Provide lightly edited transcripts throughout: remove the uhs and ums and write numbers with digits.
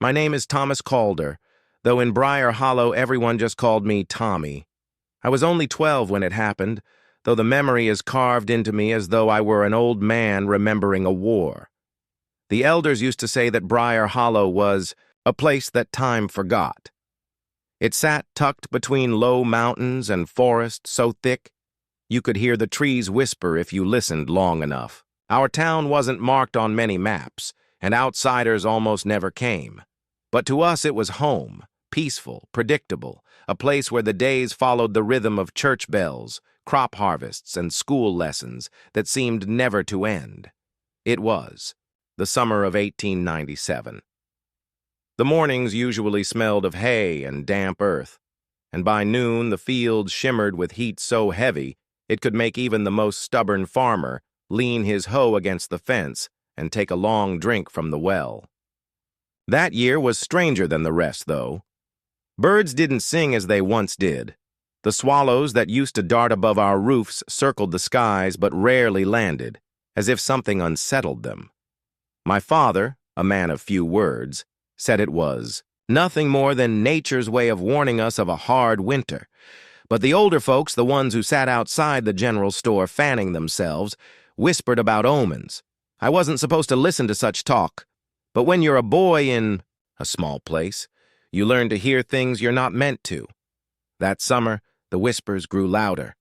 My name is Thomas Calder, though in Briar Hollow everyone just called me Tommy. I was only 12 when it happened, though the memory is carved into me as though I were an old man remembering a war. The elders used to say that Briar Hollow was a place that time forgot. It sat tucked between low mountains and forests so thick you could hear the trees whisper if you listened long enough. Our town wasn't marked on many maps, and outsiders almost never came. But to us it was home, peaceful, predictable, a place where the days followed the rhythm of church bells, crop harvests, and school lessons that seemed never to end. It was the summer of 1897. The mornings usually smelled of hay and damp earth, and by noon the fields shimmered with heat so heavy it could make even the most stubborn farmer lean his hoe against the fence and take a long drink from the well. That year was stranger than the rest, though. Birds didn't sing as they once did. The swallows that used to dart above our roofs circled the skies but rarely landed, as if something unsettled them. My father, a man of few words, said it was nothing more than nature's way of warning us of a hard winter. But the older folks, the ones who sat outside the general store fanning themselves, whispered about omens. I wasn't supposed to listen to such talk, but when you're a boy in a small place, you learn to hear things you're not meant to. That summer, the whispers grew louder.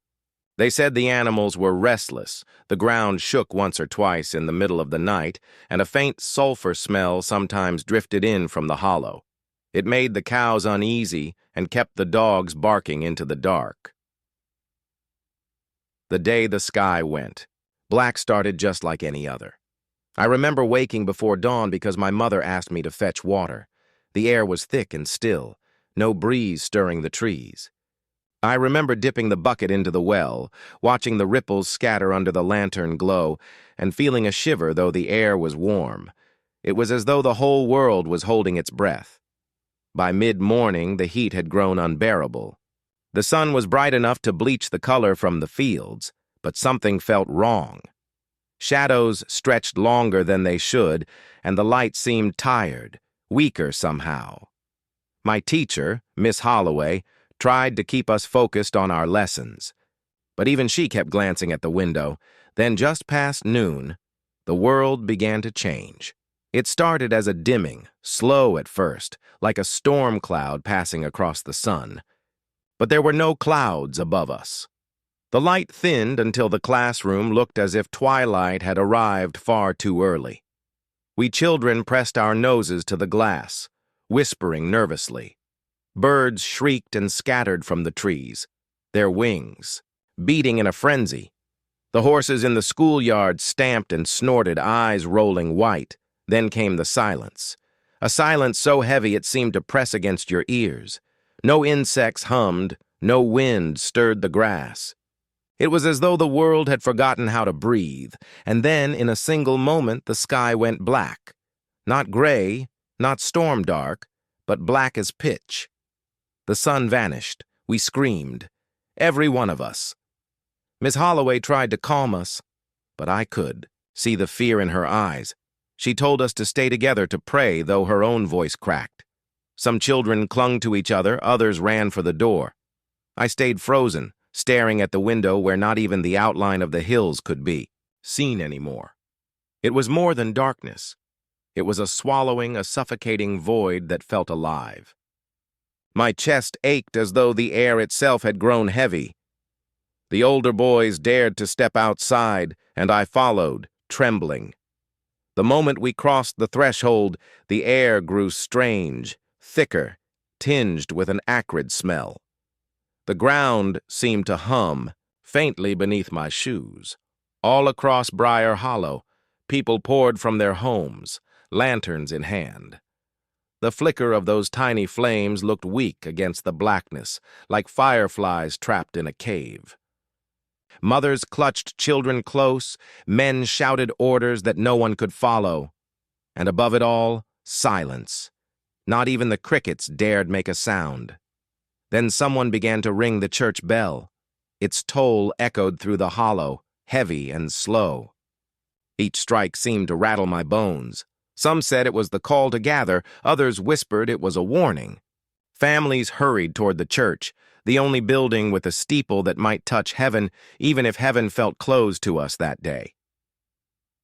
They said the animals were restless, the ground shook once or twice in the middle of the night, and a faint sulfur smell sometimes drifted in from the hollow. It made the cows uneasy and kept the dogs barking into the dark. The day the sky went, black started just like any other. I remember waking before dawn because my mother asked me to fetch water. The air was thick and still, no breeze stirring the trees. I remember dipping the bucket into the well, watching the ripples scatter under the lantern glow, and feeling a shiver though the air was warm. It was as though the whole world was holding its breath. By mid-morning, the heat had grown unbearable. The sun was bright enough to bleach the color from the fields, but something felt wrong. Shadows stretched longer than they should, and the light seemed tired, weaker somehow. My teacher, Miss Holloway, tried to keep us focused on our lessons, but even she kept glancing at the window. Then just past noon, the world began to change. It started as a dimming, slow at first, like a storm cloud passing across the sun. But there were no clouds above us. The light thinned until the classroom looked as if twilight had arrived far too early. We children pressed our noses to the glass, whispering nervously. Birds shrieked and scattered from the trees, their wings beating in a frenzy. The horses in the schoolyard stamped and snorted, eyes rolling white. Then came the silence, a silence so heavy it seemed to press against your ears. No insects hummed, no wind stirred the grass. It was as though the world had forgotten how to breathe, and then, in a single moment, the sky went black. Not gray, not storm dark, but black as pitch. The sun vanished. We screamed. Every one of us. Miss Holloway tried to calm us, but I could see the fear in her eyes. She told us to stay together to pray, though her own voice cracked. Some children clung to each other, others ran for the door. I stayed frozen, staring at the window where not even the outline of the hills could be seen anymore. It was more than darkness. It was a swallowing, a suffocating void that felt alive. My chest ached as though the air itself had grown heavy. The older boys dared to step outside, and I followed, trembling. The moment we crossed the threshold, the air grew strange, thicker, tinged with an acrid smell. The ground seemed to hum, faintly beneath my shoes. All across Briar Hollow, people poured from their homes, lanterns in hand. The flicker of those tiny flames looked weak against the blackness, like fireflies trapped in a cave. Mothers clutched children close, men shouted orders that no one could follow. And above it all, silence. Not even the crickets dared make a sound. Then someone began to ring the church bell. Its toll echoed through the hollow, heavy and slow. Each strike seemed to rattle my bones. Some said it was the call to gather, others whispered it was a warning. Families hurried toward the church, the only building with a steeple that might touch heaven, even if heaven felt closed to us that day.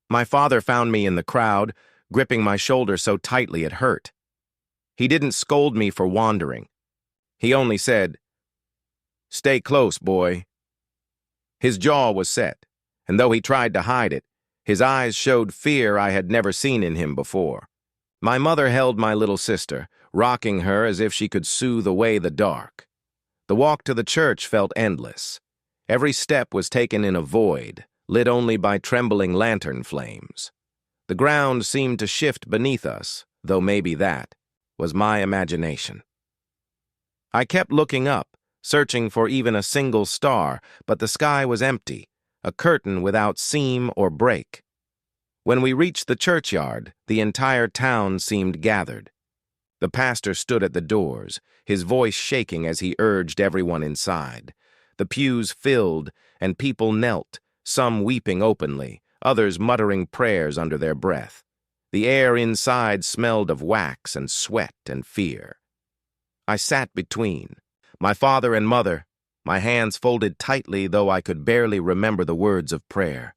My father found me in the crowd, gripping my shoulder so tightly it hurt. He didn't scold me for wandering. He only said, "Stay close, boy." His jaw was set, and though he tried to hide it, his eyes showed fear I had never seen in him before. My mother held my little sister, rocking her as if she could soothe away the dark. The walk to the church felt endless. Every step was taken in a void, lit only by trembling lantern flames. The ground seemed to shift beneath us, though maybe that was my imagination. I kept looking up, searching for even a single star, but the sky was empty, a curtain without seam or break. When we reached the churchyard, the entire town seemed gathered. The pastor stood at the doors, his voice shaking as he urged everyone inside. The pews filled, and people knelt, some weeping openly, others muttering prayers under their breath. The air inside smelled of wax and sweat and fear. I sat between, my father and mother, my hands folded tightly, though I could barely remember the words of prayer.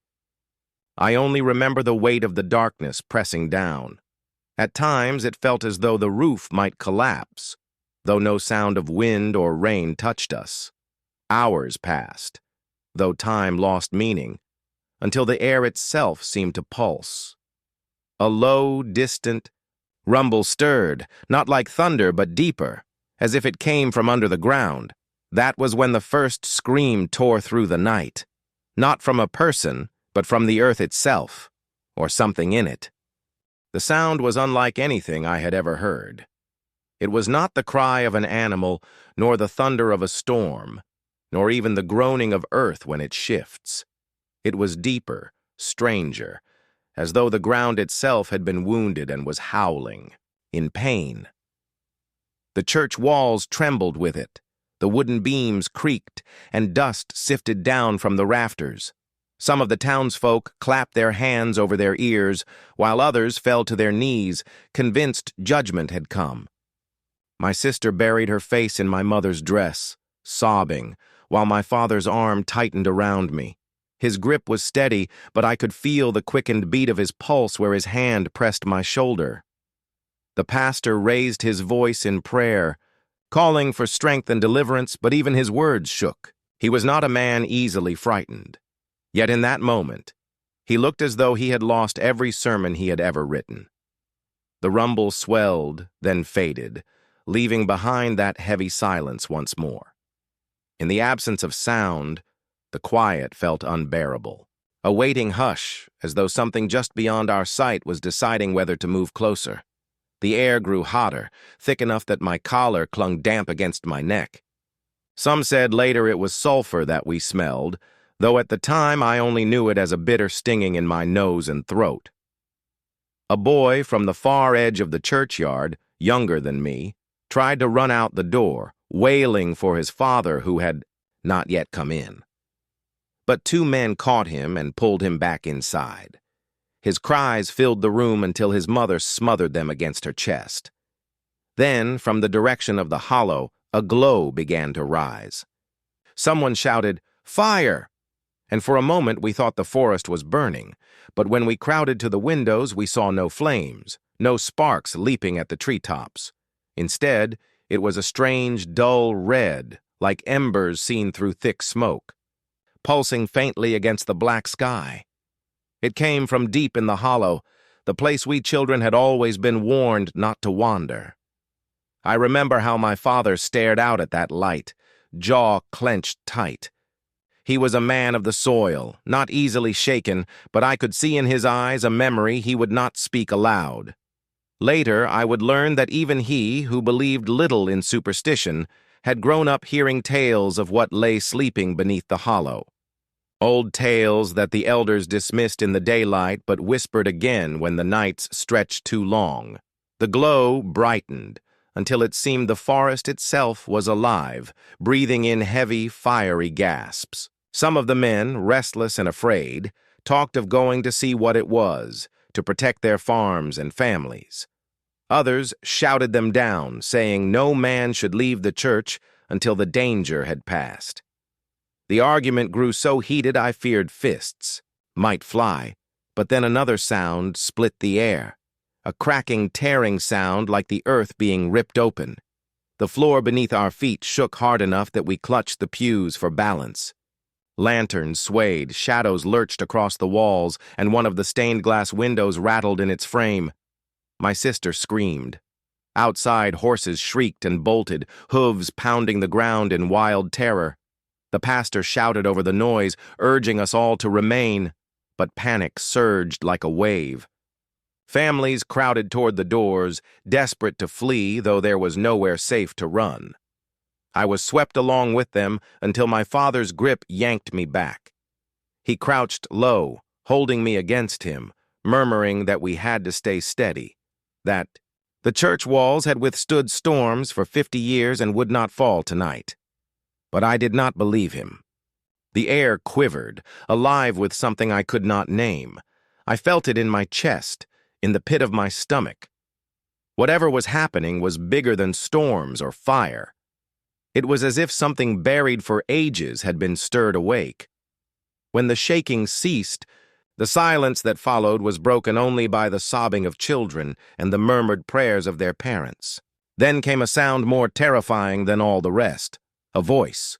I only remember the weight of the darkness pressing down. At times it felt as though the roof might collapse, though no sound of wind or rain touched us. Hours passed, though time lost meaning, until the air itself seemed to pulse. A low, distant rumble stirred, not like thunder but deeper, as if it came from under the ground. That was when the first scream tore through the night, not from a person, but from the earth itself, or something in it. The sound was unlike anything I had ever heard. It was not the cry of an animal, nor the thunder of a storm, nor even the groaning of earth when it shifts. It was deeper, stranger, as though the ground itself had been wounded and was howling, in pain. The church walls trembled with it. The wooden beams creaked, and dust sifted down from the rafters. Some of the townsfolk clapped their hands over their ears, while others fell to their knees, convinced judgment had come. My sister buried her face in my mother's dress, sobbing, while my father's arm tightened around me. His grip was steady, but I could feel the quickened beat of his pulse where his hand pressed my shoulder. The pastor raised his voice in prayer, calling for strength and deliverance, but even his words shook. He was not a man easily frightened. Yet in that moment, he looked as though he had lost every sermon he had ever written. The rumble swelled, then faded, leaving behind that heavy silence once more. In the absence of sound, the quiet felt unbearable. A waiting hush, as though something just beyond our sight was deciding whether to move closer. The air grew hotter, thick enough that my collar clung damp against my neck. Some said later it was sulfur that we smelled, though at the time I only knew it as a bitter stinging in my nose and throat. A boy from the far edge of the churchyard, younger than me, tried to run out the door, wailing for his father who had not yet come in. But two men caught him and pulled him back inside. His cries filled the room until his mother smothered them against her chest. Then, from the direction of the hollow, a glow began to rise. Someone shouted, "Fire!" And for a moment we thought the forest was burning, but when we crowded to the windows we saw no flames, no sparks leaping at the treetops. Instead, it was a strange, dull red, like embers seen through thick smoke, pulsing faintly against the black sky. It came from deep in the hollow, the place we children had always been warned not to wander. I remember how my father stared out at that light, jaw clenched tight. He was a man of the soil, not easily shaken, but I could see in his eyes a memory he would not speak aloud. Later, I would learn that even he, who believed little in superstition, had grown up hearing tales of what lay sleeping beneath the hollow. Old tales that the elders dismissed in the daylight but whispered again when the nights stretched too long. The glow brightened until it seemed the forest itself was alive, breathing in heavy, fiery gasps. Some of the men, restless and afraid, talked of going to see what it was, to protect their farms and families. Others shouted them down, saying no man should leave the church until the danger had passed. The argument grew so heated I feared fists might fly, but then another sound split the air, a cracking, tearing sound like the earth being ripped open. The floor beneath our feet shook hard enough that we clutched the pews for balance. Lanterns swayed, shadows lurched across the walls, and one of the stained glass windows rattled in its frame. My sister screamed. Outside, horses shrieked and bolted, hooves pounding the ground in wild terror. The pastor shouted over the noise, urging us all to remain, but panic surged like a wave. Families crowded toward the doors, desperate to flee, though there was nowhere safe to run. I was swept along with them until my father's grip yanked me back. He crouched low, holding me against him, murmuring that we had to stay steady, that the church walls had withstood storms for 50 years and would not fall tonight. But I did not believe him. The air quivered, alive with something I could not name. I felt it in my chest, in the pit of my stomach. Whatever was happening was bigger than storms or fire. It was as if something buried for ages had been stirred awake. When the shaking ceased, the silence that followed was broken only by the sobbing of children and the murmured prayers of their parents. Then came a sound more terrifying than all the rest, a voice.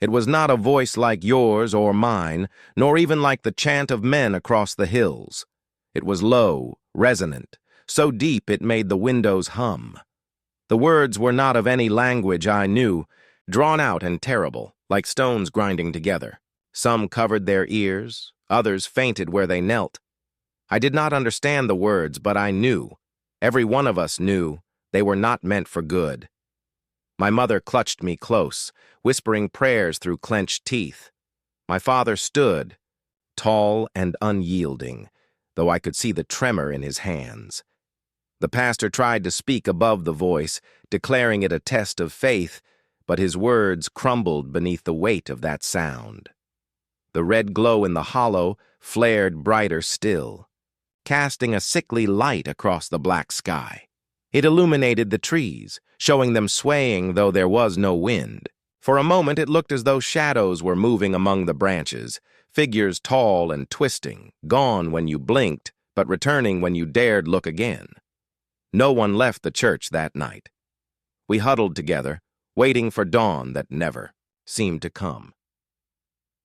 It was not a voice like yours or mine, nor even like the chant of men across the hills. It was low, resonant, so deep it made the windows hum. The words were not of any language I knew, drawn out and terrible, like stones grinding together. Some covered their ears, others fainted where they knelt. I did not understand the words, but I knew, every one of us knew, they were not meant for good. My mother clutched me close, whispering prayers through clenched teeth. My father stood, tall and unyielding, though I could see the tremor in his hands. The pastor tried to speak above the voice, declaring it a test of faith, but his words crumbled beneath the weight of that sound. The red glow in the hollow flared brighter still, casting a sickly light across the black sky. It illuminated the trees, showing them swaying though there was no wind. For a moment it looked as though shadows were moving among the branches, figures tall and twisting, gone when you blinked, but returning when you dared look again. No one left the church that night. We huddled together, waiting for dawn that never seemed to come.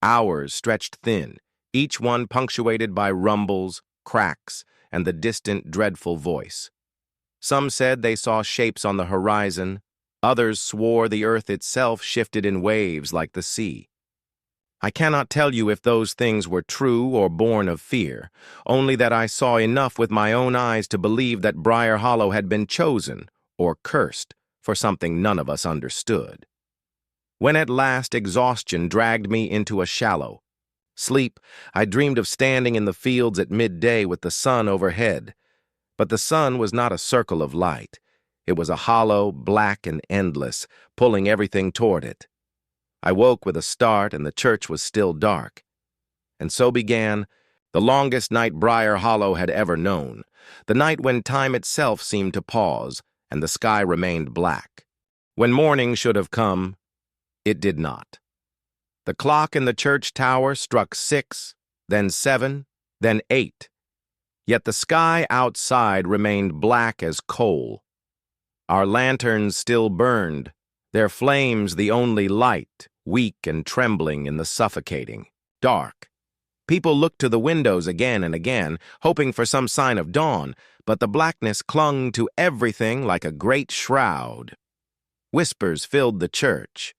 Hours stretched thin, each one punctuated by rumbles, cracks, and the distant, dreadful voice. Some said they saw shapes on the horizon, others swore the earth itself shifted in waves like the sea. I cannot tell you if those things were true or born of fear, only that I saw enough with my own eyes to believe that Briar Hollow had been chosen, or cursed, for something none of us understood. When at last exhaustion dragged me into a shallow sleep, I dreamed of standing in the fields at midday with the sun overhead. But the sun was not a circle of light. It was a hollow, black and endless, pulling everything toward it. I woke with a start, and the church was still dark. And so began the longest night Briar Hollow had ever known, the night when time itself seemed to pause, and the sky remained black. When morning should have come, it did not. The clock in the church tower struck 6, then 7, then 8. Yet the sky outside remained black as coal. Our lanterns still burned, their flames the only light, weak and trembling in the suffocating dark. People looked to the windows again and again, hoping for some sign of dawn, but the blackness clung to everything like a great shroud. Whispers filled the church.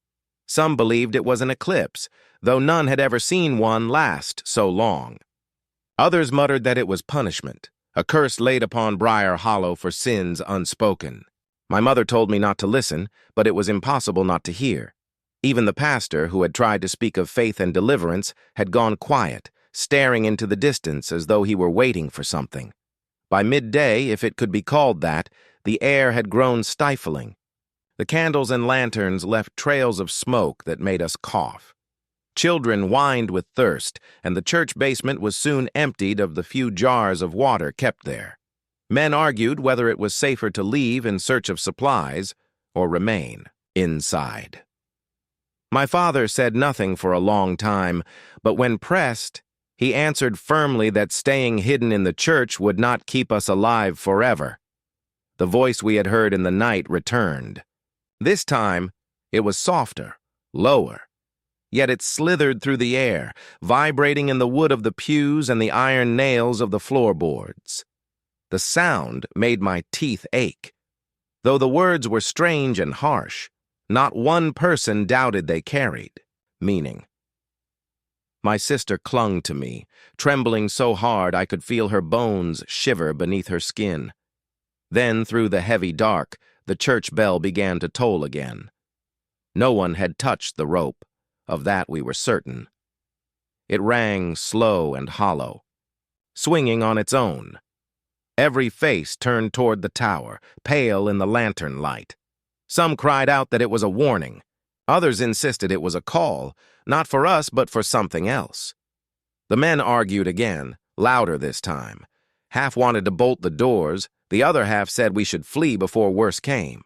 Some believed it was an eclipse, though none had ever seen one last so long. Others muttered that it was punishment, a curse laid upon Briar Hollow for sins unspoken. My mother told me not to listen, but it was impossible not to hear. Even the pastor, who had tried to speak of faith and deliverance, had gone quiet, staring into the distance as though he were waiting for something. By midday, if it could be called that, the air had grown stifling. The candles and lanterns left trails of smoke that made us cough. Children whined with thirst, and the church basement was soon emptied of the few jars of water kept there. Men argued whether it was safer to leave in search of supplies or remain inside. My father said nothing for a long time, but when pressed, he answered firmly that staying hidden in the church would not keep us alive forever. The voice we had heard in the night returned. This time, it was softer, lower, yet it slithered through the air, vibrating in the wood of the pews and the iron nails of the floorboards. The sound made my teeth ache. Though the words were strange and harsh, not one person doubted they carried meaning. My sister clung to me, trembling so hard I could feel her bones shiver beneath her skin. Then, through the heavy dark, the church bell began to toll again. No one had touched the rope, of that we were certain. It rang slow and hollow, swinging on its own. Every face turned toward the tower, pale in the lantern light. Some cried out that it was a warning. Others insisted it was a call, not for us but for something else. The men argued again, louder this time. Half wanted to bolt the doors, the other half said we should flee before worse came.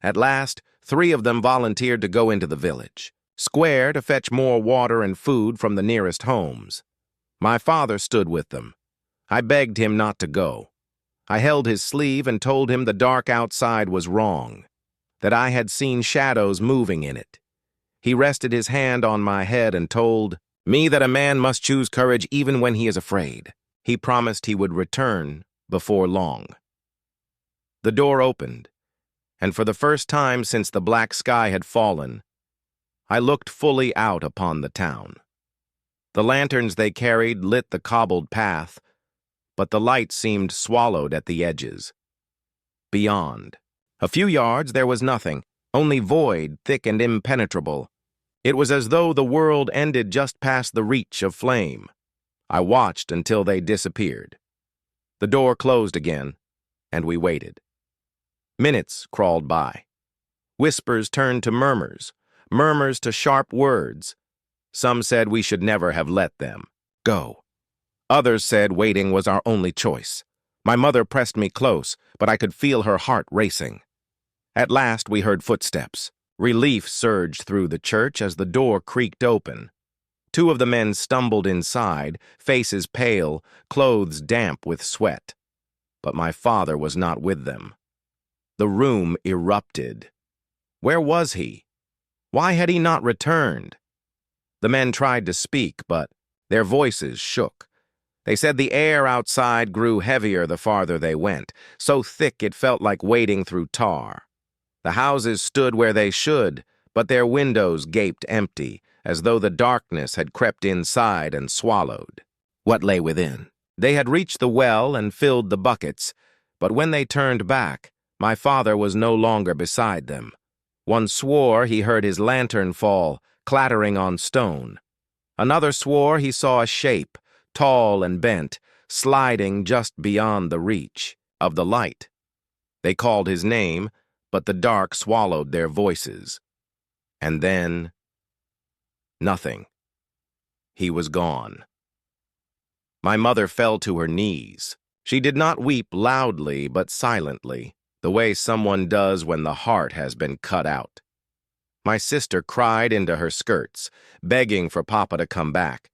At last, 3 of them volunteered to go into the village, square to fetch more water and food from the nearest homes. My father stood with them. I begged him not to go. I held his sleeve and told him the dark outside was wrong, that I had seen shadows moving in it. He rested his hand on my head and told me that a man must choose courage even when he is afraid. He promised he would return before long. The door opened, and for the first time since the black sky had fallen, I looked fully out upon the town. The lanterns they carried lit the cobbled path, but the light seemed swallowed at the edges. Beyond, a few yards, there was nothing, only void, thick and impenetrable. It was as though the world ended just past the reach of flame. I watched until they disappeared. The door closed again, and we waited. Minutes crawled by. Whispers turned to murmurs, murmurs to sharp words. Some said we should never have let them go. Others said waiting was our only choice. My mother pressed me close, but I could feel her heart racing. At last we heard footsteps. Relief surged through the church as the door creaked open. 2 of the men stumbled inside, faces pale, clothes damp with sweat. But my father was not with them. The room erupted. Where was he? Why had he not returned? The men tried to speak, but their voices shook. They said the air outside grew heavier the farther they went, so thick it felt like wading through tar. The houses stood where they should, but their windows gaped empty, as though the darkness had crept inside and swallowed what lay within. They had reached the well and filled the buckets, but when they turned back, my father was no longer beside them. One swore he heard his lantern fall, clattering on stone. Another swore he saw a shape, tall and bent, sliding just beyond the reach of the light. They called his name, but the dark swallowed their voices. And then, nothing. He was gone. My mother fell to her knees. She did not weep loudly, but silently, the way someone does when the heart has been cut out. My sister cried into her skirts, begging for Papa to come back.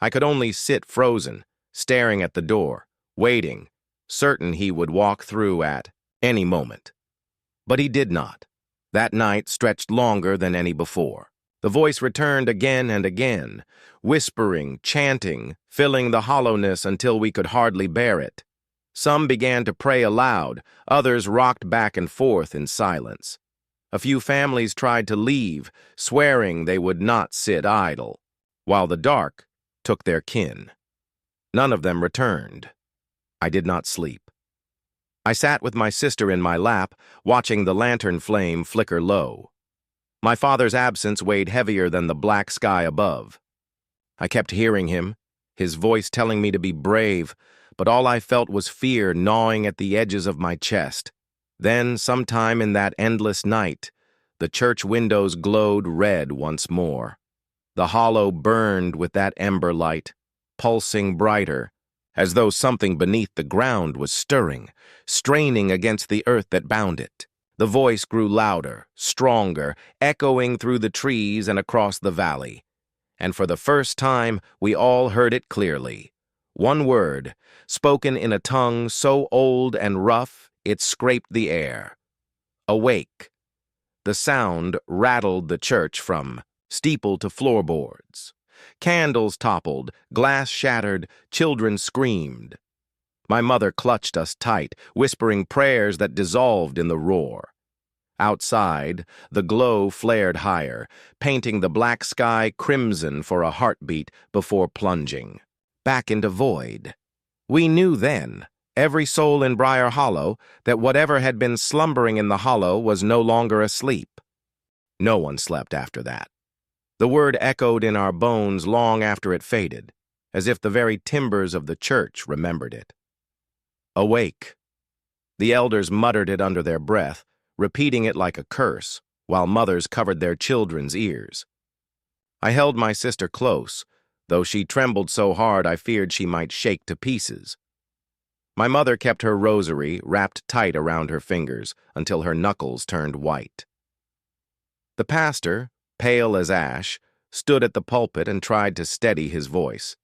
I could only sit frozen, staring at the door, waiting, certain he would walk through at any moment. But he did not. That night stretched longer than any before. The voice returned again and again, whispering, chanting, filling the hollowness until we could hardly bear it. Some began to pray aloud, others rocked back and forth in silence. A few families tried to leave, swearing they would not sit idle, while the dark took their kin. None of them returned. I did not sleep. I sat with my sister in my lap, watching the lantern flame flicker low. My father's absence weighed heavier than the black sky above. I kept hearing him, his voice telling me to be brave, but all I felt was fear gnawing at the edges of my chest. Then, sometime in that endless night, the church windows glowed red once more. The hollow burned with that ember light, pulsing brighter, as though something beneath the ground was stirring, straining against the earth that bound it. The voice grew louder, stronger, echoing through the trees and across the valley. And for the first time, we all heard it clearly. One word, spoken in a tongue so old and rough it scraped the air. Awake. The sound rattled the church from steeple to floorboards. Candles toppled, glass shattered, children screamed. My mother clutched us tight, whispering prayers that dissolved in the roar. Outside, the glow flared higher, painting the black sky crimson for a heartbeat before plunging back into void. We knew then, every soul in Briar Hollow, that whatever had been slumbering in the hollow was no longer asleep. No one slept after that. The word echoed in our bones long after it faded, as if the very timbers of the church remembered it. Awake. The elders muttered it under their breath, repeating it like a curse, while mothers covered their children's ears. I held my sister close, though she trembled so hard I feared she might shake to pieces. My mother kept her rosary wrapped tight around her fingers until her knuckles turned white. The pastor, pale as ash, stood at the pulpit and tried to steady his voice.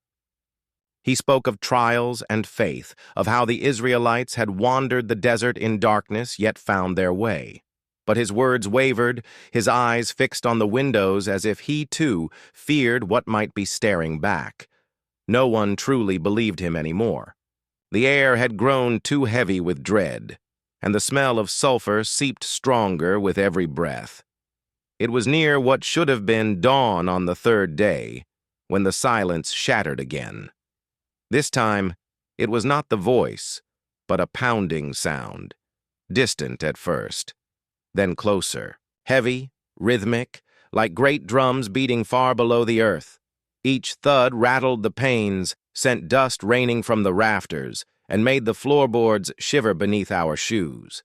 He spoke of trials and faith, of how the Israelites had wandered the desert in darkness yet found their way. But his words wavered, his eyes fixed on the windows as if he, too, feared what might be staring back. No one truly believed him anymore. The air had grown too heavy with dread, and the smell of sulfur seeped stronger with every breath. It was near what should have been dawn on the third day, when the silence shattered again. This time, it was not the voice, but a pounding sound, distant at first, then closer, heavy, rhythmic, like great drums beating far below the earth. Each thud rattled the panes, sent dust raining from the rafters, and made the floorboards shiver beneath our shoes.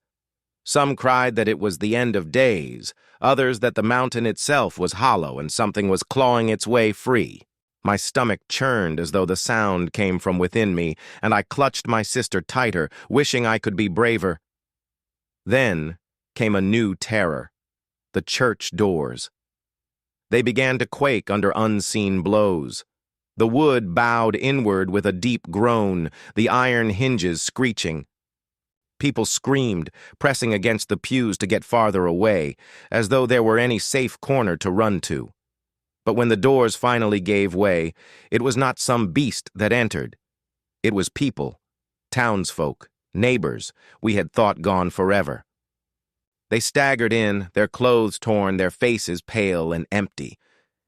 Some cried that it was the end of days, others that the mountain itself was hollow and something was clawing its way free. My stomach churned as though the sound came from within me, and I clutched my sister tighter, wishing I could be braver. Then came a new terror, the church doors. They began to quake under unseen blows. The wood bowed inward with a deep groan, the iron hinges screeching. People screamed, pressing against the pews to get farther away, as though there were any safe corner to run to. But when the doors finally gave way, it was not some beast that entered. It was people, townsfolk, neighbors we had thought gone forever. They staggered in, their clothes torn, their faces pale and empty.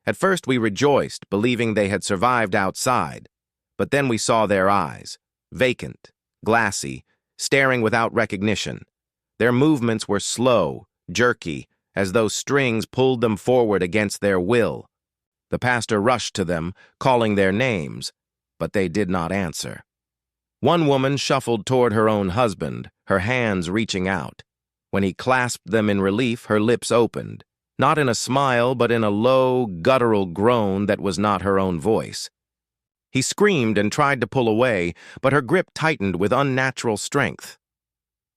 At first we rejoiced, believing they had survived outside, but then we saw their eyes, vacant, glassy, staring without recognition. Their movements were slow, jerky, as though strings pulled them forward against their will. The pastor rushed to them, calling their names, but they did not answer. One woman shuffled toward her own husband, her hands reaching out. When he clasped them in relief, her lips opened, not in a smile, but in a low, guttural groan that was not her own voice. He screamed and tried to pull away, but her grip tightened with unnatural strength.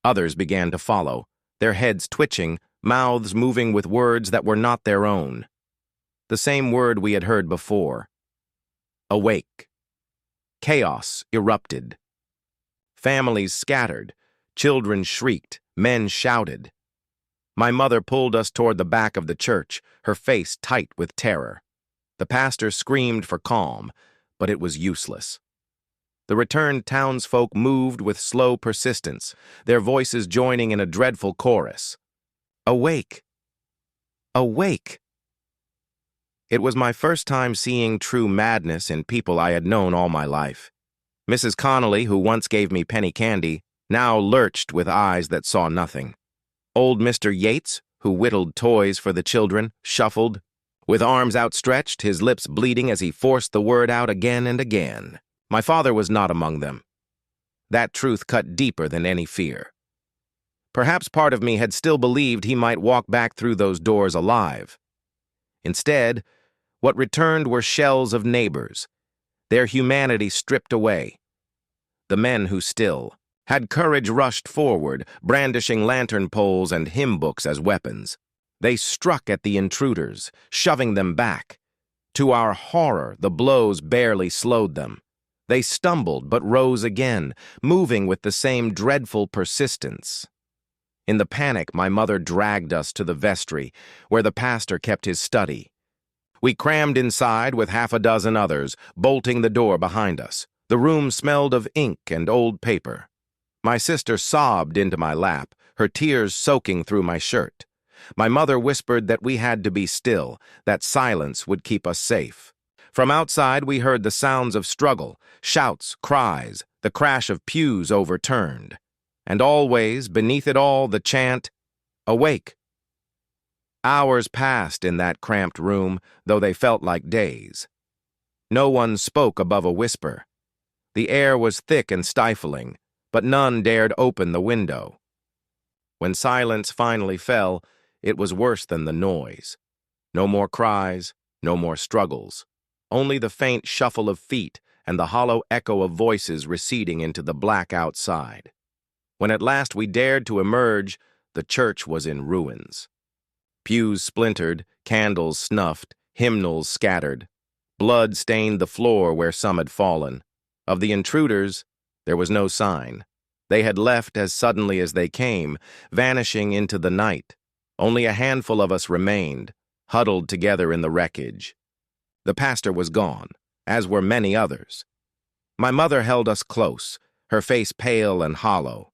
Others began to follow, their heads twitching, mouths moving with words that were not their own. The same word we had heard before. Awake. Chaos erupted. Families scattered, children shrieked, men shouted. My mother pulled us toward the back of the church, her face tight with terror. The pastor screamed for calm, but it was useless. The returned townsfolk moved with slow persistence, their voices joining in a dreadful chorus. Awake! Awake! It was my first time seeing true madness in people I had known all my life. Mrs. Connolly, who once gave me penny candy, now lurched with eyes that saw nothing. Old Mr. Yates, who whittled toys for the children, shuffled, with arms outstretched, his lips bleeding as he forced the word out again and again. My father was not among them. That truth cut deeper than any fear. Perhaps part of me had still believed he might walk back through those doors alive. Instead, What returned were shells of neighbors, their humanity stripped away. The men who still had courage rushed forward, brandishing lantern poles and hymn books as weapons. They struck at the intruders, shoving them back. To our horror, the blows barely slowed them. They stumbled but rose again, moving with the same dreadful persistence. In the panic, my mother dragged us to the vestry, where the pastor kept his study. We crammed inside with half a dozen others, bolting the door behind us. The room smelled of ink and old paper. My sister sobbed into my lap, her tears soaking through my shirt. My mother whispered that we had to be still, that silence would keep us safe. From outside, we heard the sounds of struggle, shouts, cries, the crash of pews overturned. And always, beneath it all, the chant, "Awake!" Hours passed in that cramped room, though they felt like days. No one spoke above a whisper. The air was thick and stifling, but none dared open the window. When silence finally fell, it was worse than the noise. No more cries, no more struggles. Only the faint shuffle of feet and the hollow echo of voices receding into the black outside. When at last we dared to emerge, the church was in ruins. Pews splintered, candles snuffed, hymnals scattered. Blood stained the floor where some had fallen. Of the intruders, there was no sign. They had left as suddenly as they came, vanishing into the night. Only a handful of us remained, huddled together in the wreckage. The pastor was gone, as were many others. My mother held us close, her face pale and hollow.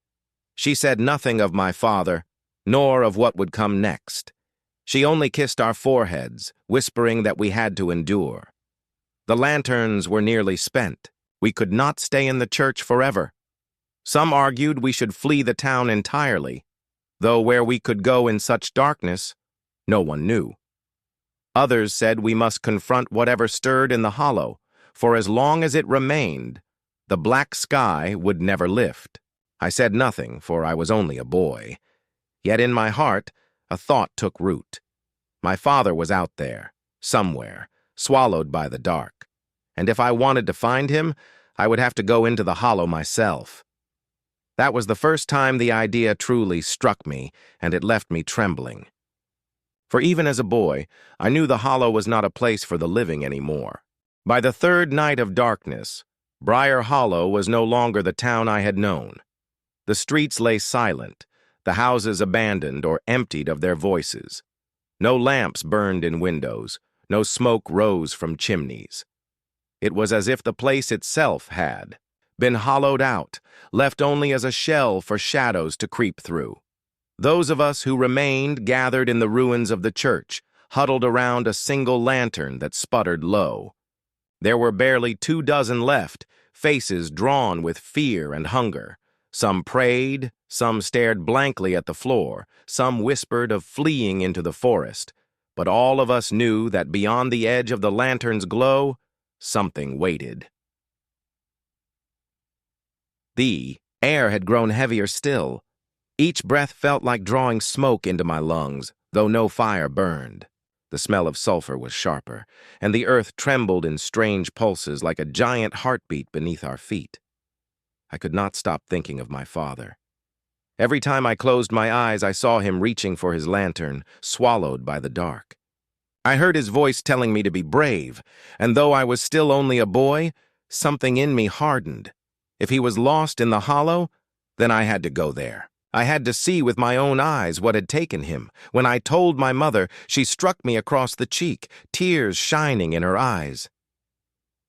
She said nothing of my father, nor of what would come next. She only kissed our foreheads, whispering that we had to endure. The lanterns were nearly spent. We could not stay in the church forever. Some argued we should flee the town entirely, though where we could go in such darkness, no one knew. Others said we must confront whatever stirred in the hollow, for as long as it remained, the black sky would never lift. I said nothing, for I was only a boy. Yet in my heart, a thought took root. My father was out there, somewhere, swallowed by the dark. And if I wanted to find him, I would have to go into the hollow myself. That was the first time the idea truly struck me, and it left me trembling. For even as a boy, I knew the hollow was not a place for the living anymore. By the third night of darkness, Briar Hollow was no longer the town I had known. The streets lay silent, the houses abandoned or emptied of their voices. No lamps burned in windows, no smoke rose from chimneys. It was as if the place itself had been hollowed out, left only as a shell for shadows to creep through. Those of us who remained gathered in the ruins of the church, huddled around a single lantern that sputtered low. There were barely 24 left, faces drawn with fear and hunger. Some prayed, some stared blankly at the floor, some whispered of fleeing into the forest. But all of us knew that beyond the edge of the lantern's glow, something waited. The air had grown heavier still. Each breath felt like drawing smoke into my lungs, though no fire burned. The smell of sulfur was sharper, and the earth trembled in strange pulses like a giant heartbeat beneath our feet. I could not stop thinking of my father. Every time I closed my eyes, I saw him reaching for his lantern, swallowed by the dark. I heard his voice telling me to be brave, and though I was still only a boy, something in me hardened. If he was lost in the hollow, then I had to go there. I had to see with my own eyes what had taken him. When I told my mother, she struck me across the cheek, tears shining in her eyes.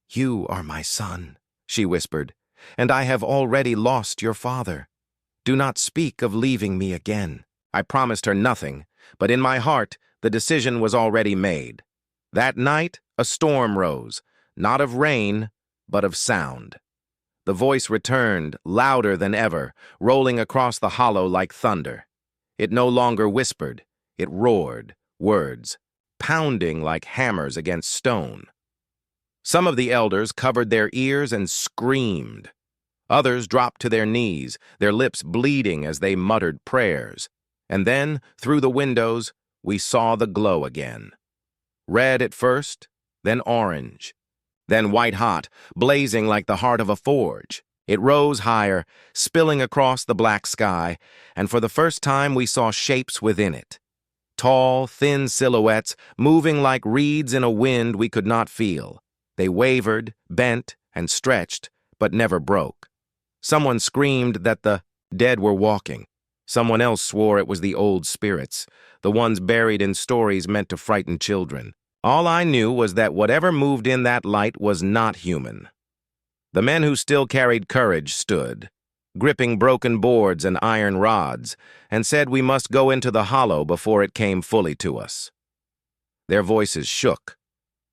"You are my son," she whispered, "and I have already lost your father. Do not speak of leaving me again." I promised her nothing, but in my heart, the decision was already made. That night, a storm rose, not of rain, but of sound. The voice returned, louder than ever, rolling across the hollow like thunder. It no longer whispered, it roared, words, pounding like hammers against stone. Some of the elders covered their ears and screamed. Others dropped to their knees, their lips bleeding as they muttered prayers. And then, through the windows, we saw the glow again. Red at first, then orange, then white-hot, blazing like the heart of a forge. It rose higher, spilling across the black sky, and for the first time we saw shapes within it. Tall, thin silhouettes, moving like reeds in a wind we could not feel. They wavered, bent, and stretched, but never broke. Someone screamed that the dead were walking. Someone else swore it was the old spirits, the ones buried in stories meant to frighten children. All I knew was that whatever moved in that light was not human. The men who still carried courage stood, gripping broken boards and iron rods, and said we must go into the hollow before it came fully to us. Their voices shook,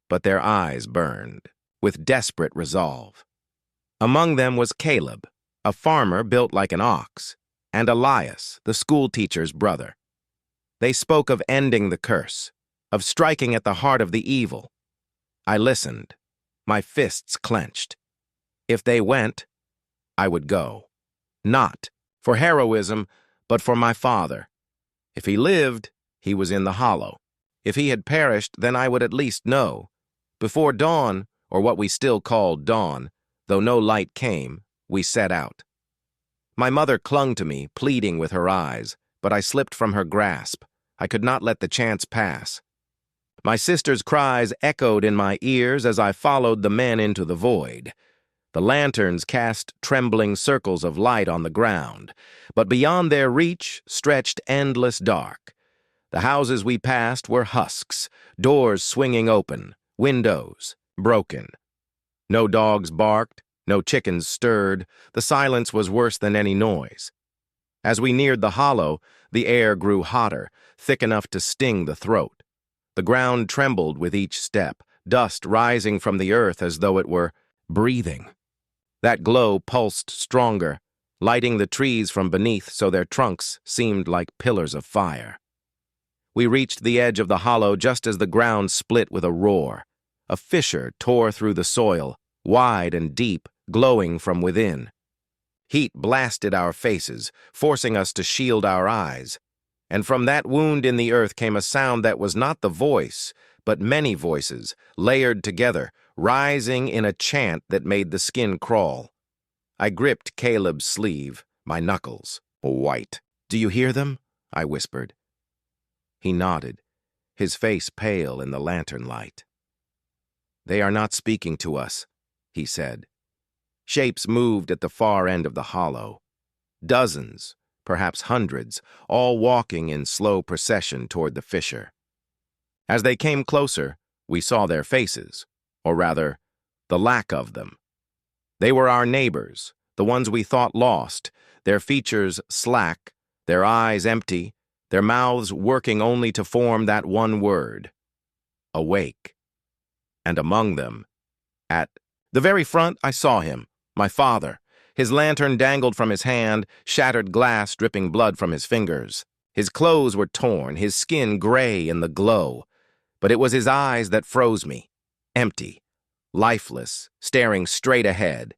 but their eyes burned, with desperate resolve. Among them was Caleb, a farmer built like an ox, and Elias, the schoolteacher's brother. They spoke of ending the curse, of striking at the heart of the evil. I listened, my fists clenched. If they went, I would go. Not for heroism, but for my father. If he lived, he was in the hollow. If he had perished, then I would at least know. Before dawn, or what we still called dawn, though no light came, we set out. My mother clung to me, pleading with her eyes, but I slipped from her grasp. I could not let the chance pass. My sister's cries echoed in my ears as I followed the men into the void. The lanterns cast trembling circles of light on the ground, but beyond their reach stretched endless dark. The houses we passed were husks, doors swinging open, windows broken. No dogs barked, no chickens stirred. The silence was worse than any noise. As we neared the hollow, the air grew hotter, thick enough to sting the throat. The ground trembled with each step, dust rising from the earth as though it were breathing. That glow pulsed stronger, lighting the trees from beneath so their trunks seemed like pillars of fire. We reached the edge of the hollow just as the ground split with a roar. A fissure tore through the soil, wide and deep, glowing from within. Heat blasted our faces, forcing us to shield our eyes. And from that wound in the earth came a sound that was not the voice, but many voices, layered together, rising in a chant that made the skin crawl. I gripped Caleb's sleeve, my knuckles white. "Do you hear them?" I whispered. He nodded, his face pale in the lantern light. "They are not speaking to us," he said. Shapes moved at the far end of the hollow. Dozens, perhaps hundreds, all walking in slow procession toward the fissure. As they came closer, we saw their faces, or rather, the lack of them. They were our neighbors, the ones we thought lost, their features slack, their eyes empty, their mouths working only to form that one word: awake. And among them, at the very front, I saw him, my father. His lantern dangled from his hand, shattered glass dripping blood from his fingers. His clothes were torn, his skin gray in the glow. But it was his eyes that froze me, empty, lifeless, staring straight ahead.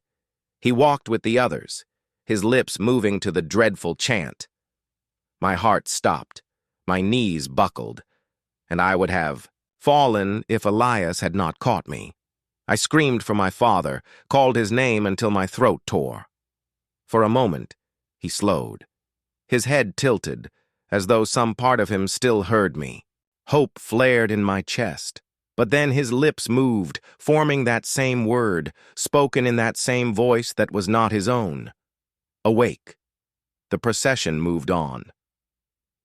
He walked with the others, his lips moving to the dreadful chant. My heart stopped, my knees buckled, and I would have fallen if Elias had not caught me. I screamed for my father, called his name until my throat tore. For a moment, he slowed. His head tilted, as though some part of him still heard me. Hope flared in my chest. But then his lips moved, forming that same word, spoken in that same voice that was not his own. Awake. The procession moved on.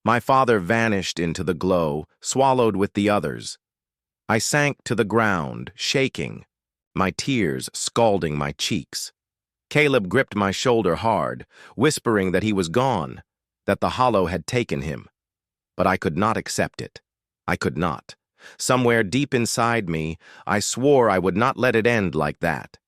My father vanished into the glow, swallowed with the others. I sank to the ground, shaking, my tears scalding my cheeks. Caleb gripped my shoulder hard, whispering that he was gone, that the hollow had taken him. But I could not accept it. I could not. Somewhere deep inside me, I swore I would not let it end like that.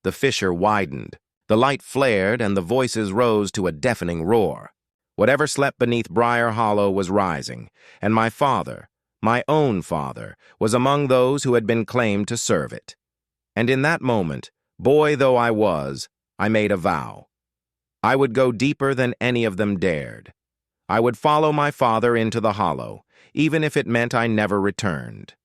The fissure widened, the light flared, and the voices rose to a deafening roar. Whatever slept beneath Briar Hollow was rising, and my father, my own father, was among those who had been claimed to serve it. And in that moment, boy though I was, I made a vow. I would go deeper than any of them dared. I would follow my father into the hollow, even if it meant I never returned.